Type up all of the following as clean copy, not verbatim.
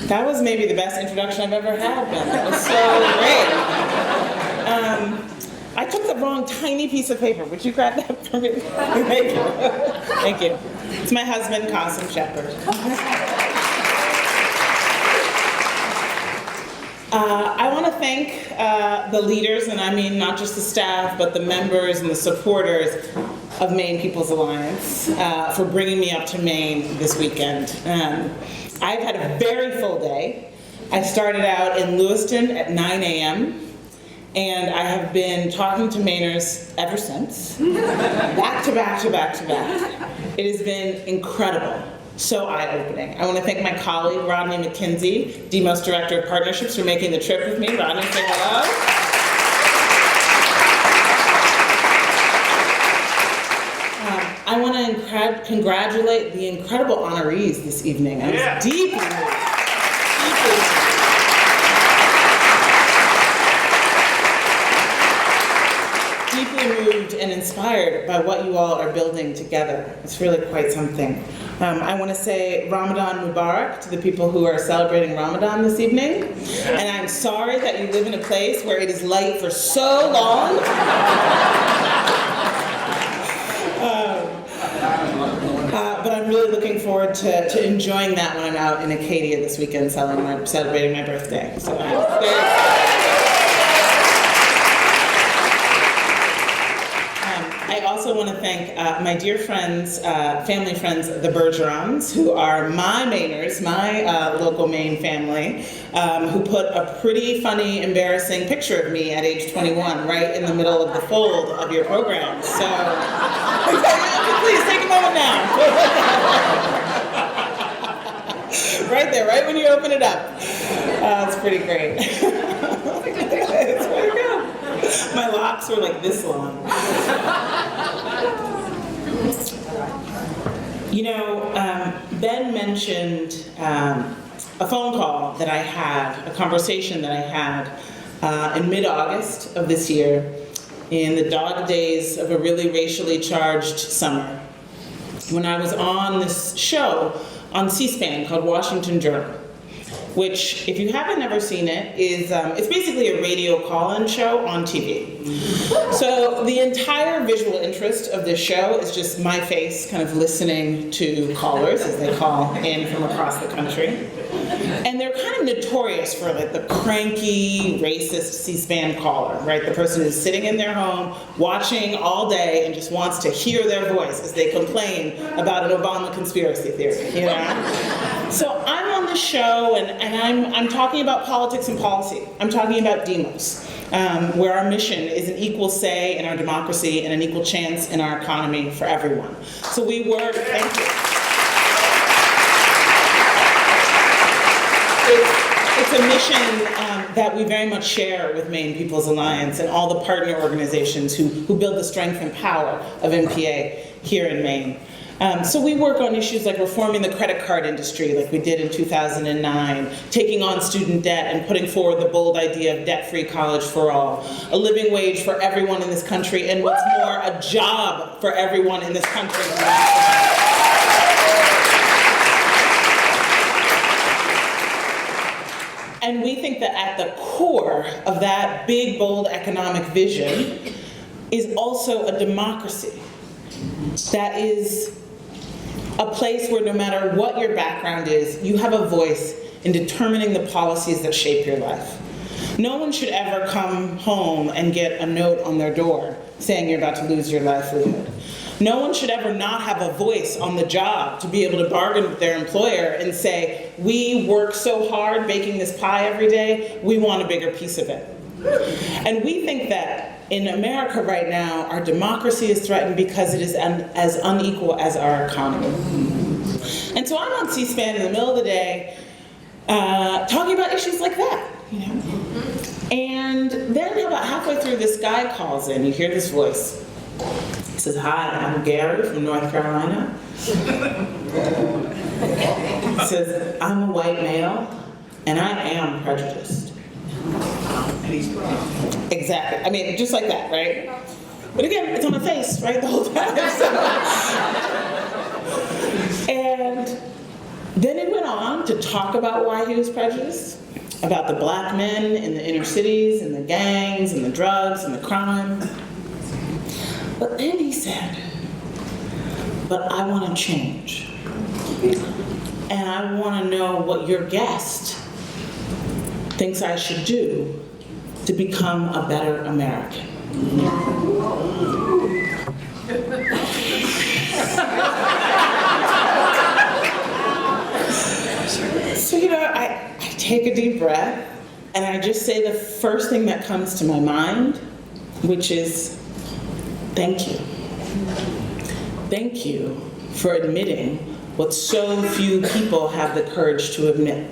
That was maybe the best introduction I've ever had, Ben. That was so great. I took the wrong tiny piece of paper. Would you grab that for me? Thank you. Thank you. It's my husband, Qasim Shepard. I want to thank the leaders, and I mean not just the staff, but the members and the supporters of Maine People's Alliance for bringing me up to Maine this weekend. I've had a very full day. I started out in Lewiston at 9 a.m., and I have been talking to Mainers ever since, back to back to back to back. It has been incredible. So eye-opening. I want to thank my colleague, Rodney McKinsey, DMOS Director of Partnerships, for making the trip with me. Rodney, say hello. I want to congratulate the incredible honorees this evening. I was deeply moved and inspired by what you all are building together. It's really quite something. I want to say Ramadan Mubarak to the people who are celebrating Ramadan this evening. And I'm sorry that you live in a place where it is light for so long. But I'm really looking forward to enjoying that when I'm out in Acadia this weekend celebrating my birthday. So I'm very excited. I also want to thank my dear friends, family friends, the Bergerons, who are my Mainers, my local Maine family, who put a pretty funny, embarrassing picture of me at age 21 right in the middle of the fold of your program. So, please take a moment now. Right there, right when you open it up. It's pretty great. It's pretty good. My locks were like this long. You know, Ben mentioned a phone call that I had, a conversation that I had in mid-August of this year, in the dog days of a really racially charged summer, when I was on this show on C-SPAN called Washington Journal, which, if you haven't ever seen it, is it's basically a radio call-in show on TV. So the entire visual interest of this show is just my face kind of listening to callers as they call in from across the country. And they're kind of notorious for like the cranky, racist C-SPAN caller, right? The person who's sitting in their home, watching all day and just wants to hear their voice as they complain about an Obama conspiracy theory, you know? So I'm on the show and I'm talking about politics and policy. I'm talking about DMOS, where our mission is an equal say in our democracy and an equal chance in our economy for everyone. So we work, thank you. It's a mission that we very much share with Maine People's Alliance and all the partner organizations who build the strength and power of MPA here in Maine. So we work on issues like reforming the credit card industry like we did in 2009, taking on student debt and putting forward the bold idea of debt-free college for all, a living wage for everyone in this country, and what's more, a job for everyone in this country. And we think that at the core of that big, bold economic vision is also a democracy that is a place where no matter what your background is, you have a voice in determining the policies that shape your life. No one should ever come home and get a note on their door saying you're about to lose your livelihood. No one should ever not have a voice on the job to be able to bargain with their employer and say, we work so hard baking this pie every day, we want a bigger piece of it. And we think that in America right now, our democracy is threatened because it is as unequal as our economy. And so I'm on C-SPAN in the middle of the day talking about issues like that, you know? And then about halfway through, this guy calls in. You hear this voice. He says, hi, I'm Gary from North Carolina. He says, I'm a white male, and I am prejudiced. And he's wrong. Exactly. I mean, just like that, right? But again, it's on my face, right, the whole time. So. And Then he went on to talk about why he was prejudiced, about the black men in the inner cities and the gangs and the drugs and the crime. But then he said, but I want to change. And I want to know what your guest thinks I should do to become a better American. So, I take a deep breath and I just say the first thing that comes to my mind, which is, thank you. Thank you for admitting what so few people have the courage to admit.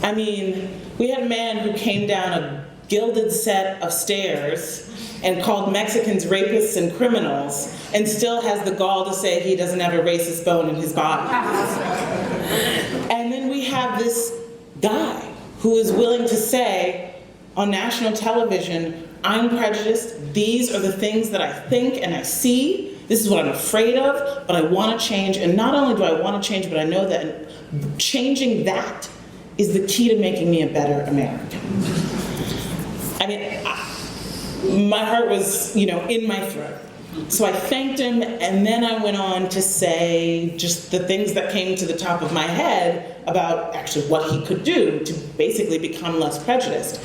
I mean, we had a man who came down a gilded set of stairs and called Mexicans rapists and criminals, and still has the gall to say he doesn't have a racist bone in his body. And then we have this guy who is willing to say on national television, I'm prejudiced, these are the things that I think and I see, this is what I'm afraid of, but I want to change, and not only do I want to change, but I know that changing that is the key to making me a better American. I mean, my heart was, in my throat. So I thanked him, and then I went on to say just the things that came to the top of my head about actually what he could do to basically become less prejudiced.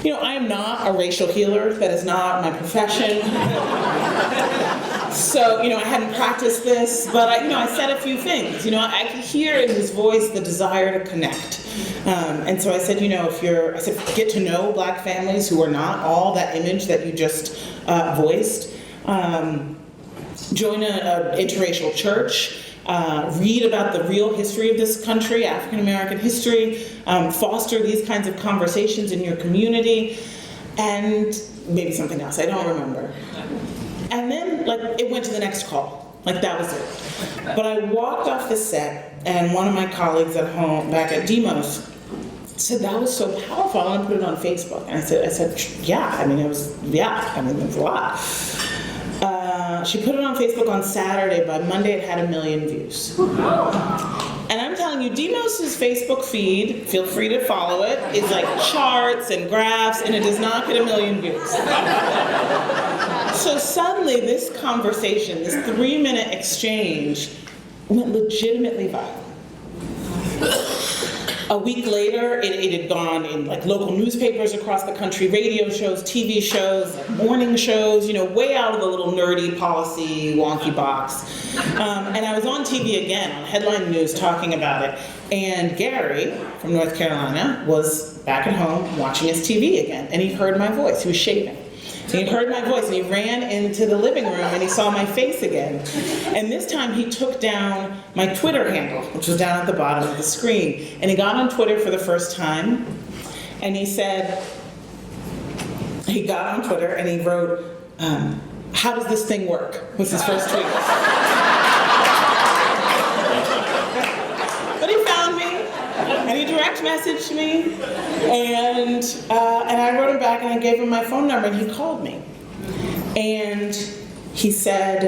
I am not a racial healer. That is not my profession. So, I hadn't practiced this, but I said a few things. I could hear in his voice the desire to connect. And so I said, get to know black families who are not all that image that you just voiced. Join an interracial church. Read about the real history of this country, African American history, foster these kinds of conversations in your community, and maybe something else, I don't remember. And then, it went to the next call. That was it. But I walked off the set, and one of my colleagues at home, back at Demos, said, that was so powerful, I want to put it on Facebook. And I said, yeah, it was a lot. She put it on Facebook on Saturday. By Monday, it had 1 million views. And I'm telling you, Demos' Facebook feed, feel free to follow it, is like charts and graphs, and it does not get 1 million views. So suddenly, this conversation, this 3-minute exchange, went legitimately viral. A week later, it had gone in local newspapers across the country, radio shows, TV shows, morning shows, way out of the little nerdy policy wonky box. And I was on TV again, on headline news, talking about it. And Gary from North Carolina was back at home watching his TV again, and he heard my voice. He was shaving. He heard my voice, and he ran into the living room, and he saw my face again. And this time, he took down my Twitter handle, which was down at the bottom of the screen. And he got on Twitter for the first time, and he said, he got on Twitter, and he wrote, how does this thing work? Was his first tweet. But he found me, and he direct messaged me, and I wrote him back, and I gave him my phone number, and he called me. And he said,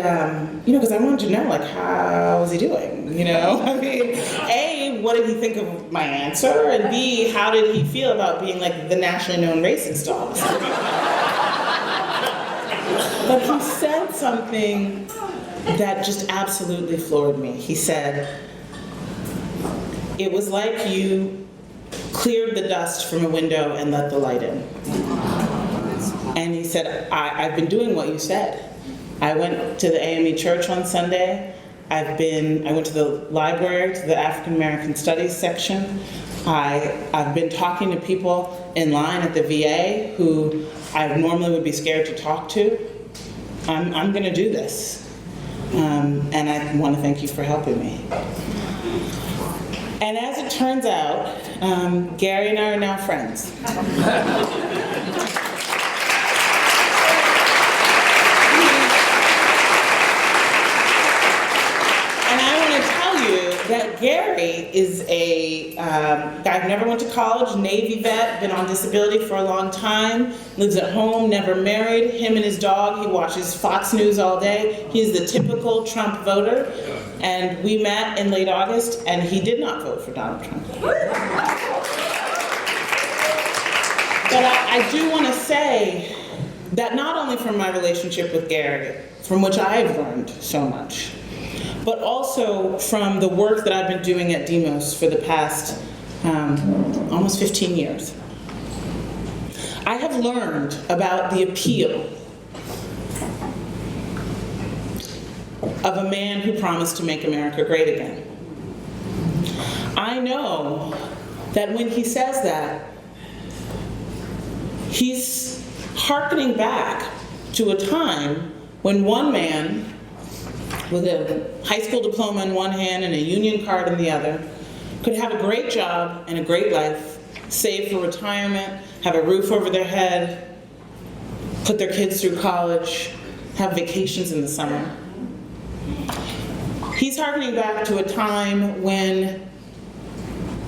because I wanted to know, how was he doing, A, what did he think of my answer, and B, how did he feel about being, the nationally known racist officer? But he said something that just absolutely floored me. He said, it was like you cleared the dust from a window and let the light in. And he said, I've been doing what you said. I went to the AME church on Sunday. I went to the library, to the African American Studies section. I've been talking to people in line at the VA who I normally would be scared to talk to. I'm going to do this. And I want to thank you for helping me. And as it turns out, Gary and I are now friends. That Gary is a guy who never went to college, Navy vet, been on disability for a long time, lives at home, never married. Him and his dog, he watches Fox News all day. He's the typical Trump voter. and we met in late August, and he did not vote for Donald Trump. But I do want to say that not only from my relationship with Gary, from which I've learned so much, but also from the work that I've been doing at Demos for the past almost 15 years. I have learned about the appeal of a man who promised to make America great again. I know that when he says that, he's hearkening back to a time when one man with a high school diploma in one hand and a union card in the other could have a great job and a great life, save for retirement, have a roof over their head, put their kids through college, have vacations in the summer. He's hearkening back to a time when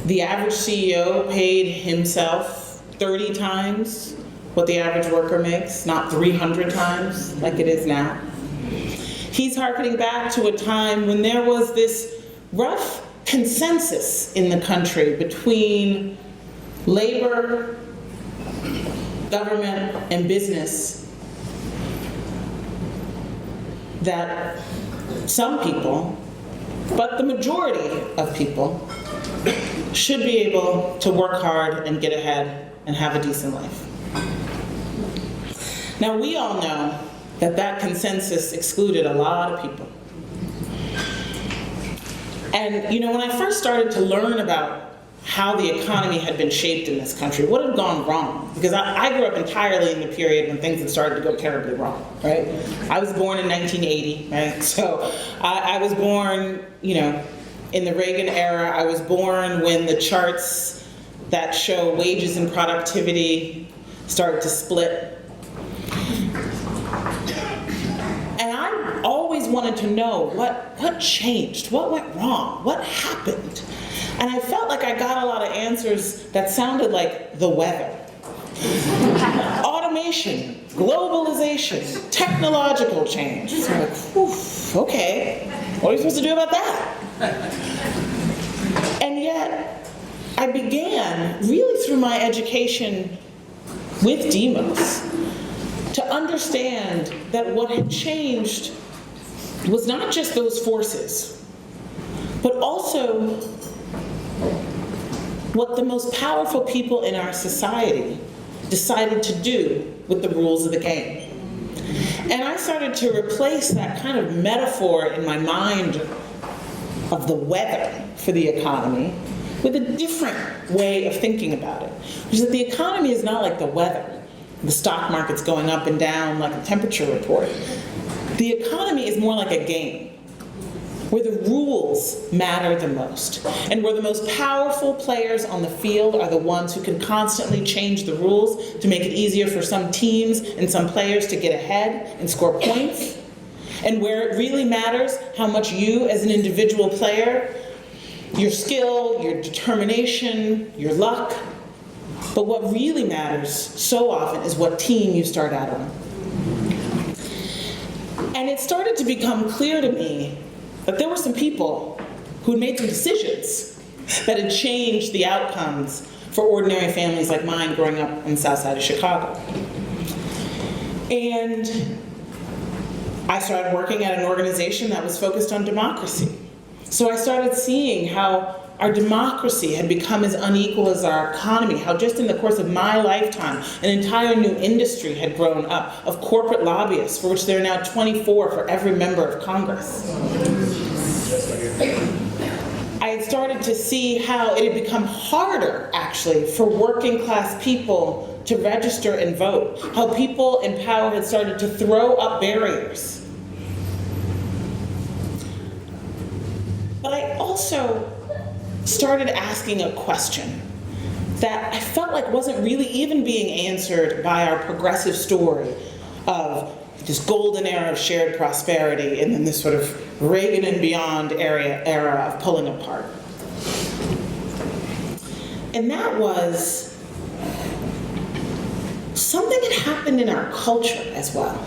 the average CEO paid himself 30 times what the average worker makes, not 300 times like it is now. He's hearkening back to a time when there was this rough consensus in the country between labor, government, and business that some people, but the majority of people, should be able to work hard and get ahead and have a decent life. Now, we all know that that consensus excluded a lot of people. And you know, when I first started to learn about how the economy had been shaped in this country, what had gone wrong, because I grew up entirely in the period when things had started to go terribly wrong, right? I was born in 1980, right? So I was born, you know, in the Reagan era. I was born when the charts that show wages and productivity started to split. And I always wanted to know what changed, what went wrong, what happened. And I felt like I got a lot of answers that sounded like the weather. Automation, globalization, technological change. So I'm like, whew, okay, what are you supposed to do about that? And yet, I began, really through my education with Demos, to understand that what had changed was not just those forces, but also what the most powerful people in our society decided to do with the rules of the game. And I started to replace that kind of metaphor in my mind of the weather for the economy with a different way of thinking about it, which is that the economy is not like the weather. The stock market's going up and down like a temperature report. The economy is more like a game, where the rules matter the most, and where the most powerful players on the field are the ones who can constantly change the rules to make it easier for some teams and some players to get ahead and score points, and where it really matters how much you as an individual player, your skill, your determination, your luck, but what really matters so often is what team you start out on. And it started to become clear to me that there were some people who had made some decisions that had changed the outcomes for ordinary families like mine growing up on the south side of Chicago. And I started working at an organization that was focused on democracy. So I started seeing how our democracy had become as unequal as our economy, how just in the course of my lifetime, an entire new industry had grown up of corporate lobbyists, for which there are now 24 for every member of Congress. I had started to see how it had become harder, actually, for working class people to register and vote, how people in power had started to throw up barriers. But I also started asking a question that I felt like wasn't really even being answered by our progressive story of this golden era of shared prosperity and then this sort of Reagan and beyond era of pulling apart. And that was something had happened in our culture as well.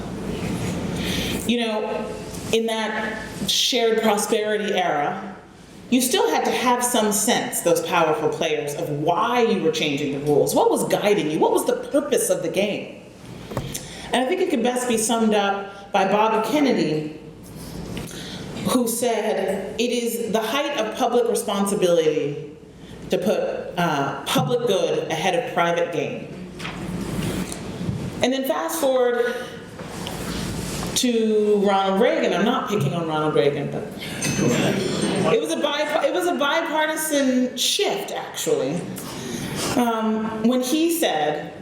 You know, in that shared prosperity era, you still had to have some sense, those powerful players, of why you were changing the rules. What was guiding you? What was the purpose of the game? And I think it could best be summed up by Bobby Kennedy, who said, "It is the height of public responsibility to put public good ahead of private gain." And then fast forward to Ronald Reagan. I'm not picking on Ronald Reagan, but it was a bipartisan shift, actually, when he said,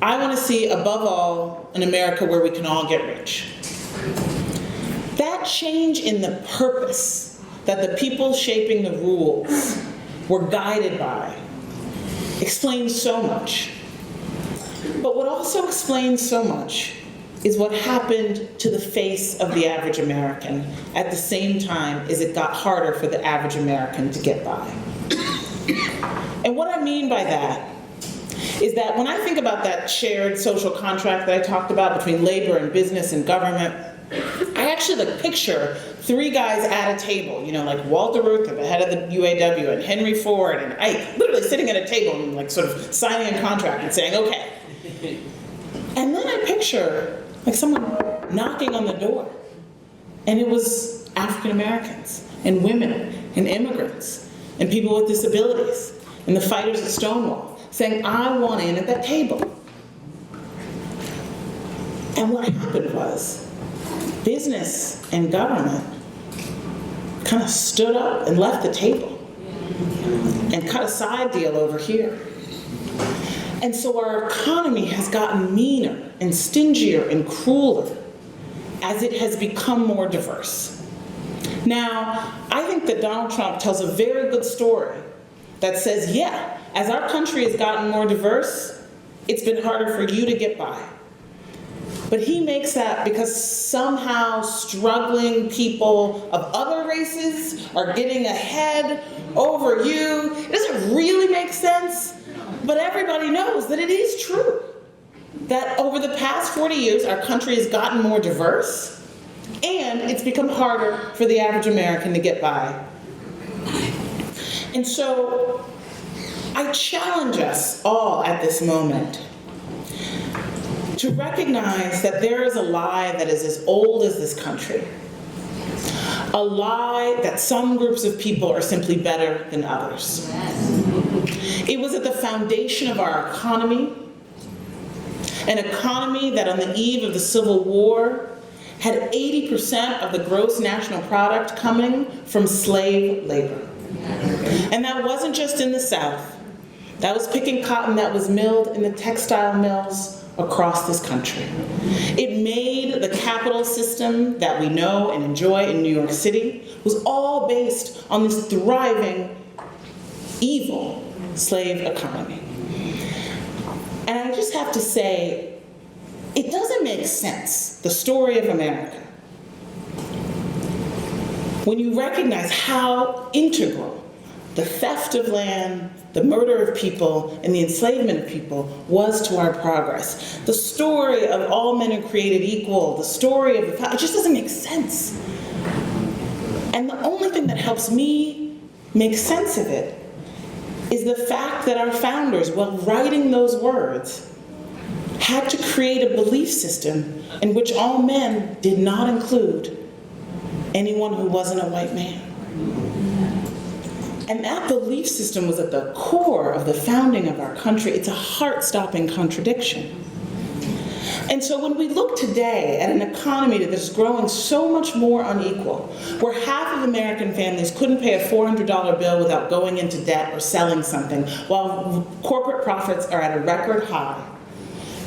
"I want to see, above all, an America where we can all get rich." That change in the purpose that the people shaping the rules were guided by explains so much. But what also explains so much is what happened to the face of the average American at the same time as it got harder for the average American to get by. And what I mean by that is that when I think about that shared social contract that I talked about between labor and business and government, I actually picture three guys at a table, like Walter Reuther, the head of the UAW, and Henry Ford and Ike, literally sitting at a table and sort of signing a contract and saying, "Okay." And then I picture someone knocking on the door, and it was African Americans and women and immigrants and people with disabilities and the fighters at Stonewall saying, "I want in at that table." And what happened was business and government kind of stood up and left the table and cut a side deal over here. And so our economy has gotten meaner and stingier and crueler as it has become more diverse. Now, I think that Donald Trump tells a very good story that says, yeah, as our country has gotten more diverse, it's been harder for you to get by. But he makes that because somehow struggling people of other races are getting ahead over you. It doesn't really make sense, but everybody knows that it is true. That over the past 40 years, our country has gotten more diverse, and it's become harder for the average American to get by. And so I challenge us all at this moment to recognize that there is a lie that is as old as this country. A lie that some groups of people are simply better than others. It was at the foundation of our economy, an economy that on the eve of the Civil War had 80% of the gross national product coming from slave labor. And that wasn't just in the South. That was picking cotton that was milled in the textile mills across this country. It made the capital system that we know and enjoy in New York City was all based on this thriving, evil slave economy. And I just have to say, it doesn't make sense, the story of America, when you recognize how integral the theft of land, the murder of people, and the enslavement of people was to our progress. The story of all men are created equal, the story of it just doesn't make sense. And the only thing that helps me make sense of it is the fact that our founders, while writing those words, had to create a belief system in which all men did not include anyone who wasn't a white man. And that belief system was at the core of the founding of our country. It's a heart-stopping contradiction. And so when we look today at an economy that is growing so much more unequal, where half of American families couldn't pay a $400 bill without going into debt or selling something, while corporate profits are at a record high,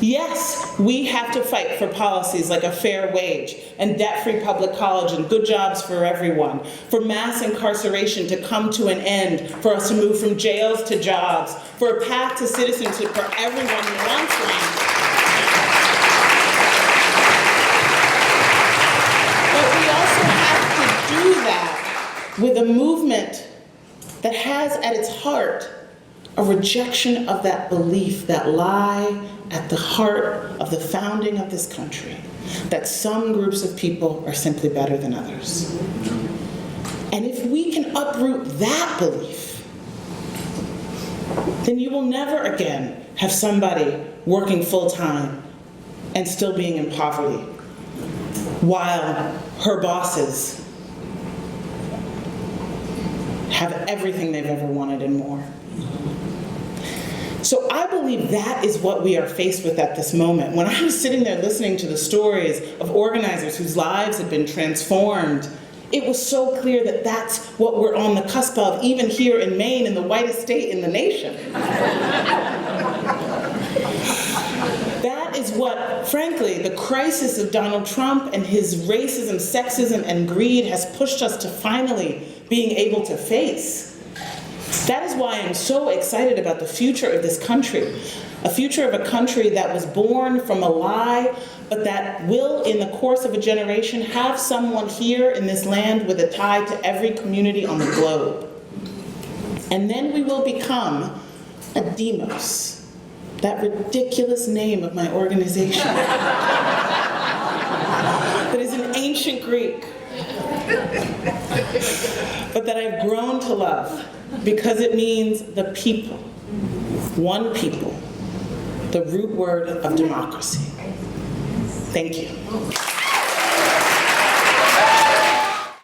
yes, we have to fight for policies like a fair wage and debt-free public college and good jobs for everyone, for mass incarceration to come to an end, for us to move from jails to jobs, for a path to citizenship for everyone who wants one. But we also have to do that with a movement that has at its heart a rejection of that belief, that lie at the heart of the founding of this country, that some groups of people are simply better than others. And if we can uproot that belief, then you will never again have somebody working full-time and still being in poverty, while her bosses have everything they've ever wanted and more. So I believe that is what we are faced with at this moment. When I was sitting there listening to the stories of organizers whose lives had been transformed, it was so clear that that's what we're on the cusp of, even here in Maine, in the whitest state in the nation. That is what, frankly, the crisis of Donald Trump and his racism, sexism, and greed has pushed us to finally being able to face. That is why I'm so excited about the future of this country, a future of a country that was born from a lie, but that will, in the course of a generation, have someone here in this land with a tie to every community on the globe. And then we will become a demos, that ridiculous name of my organization. That is in ancient Greek, but that I've grown to love because it means the people, one people, the root word of democracy. Thank you.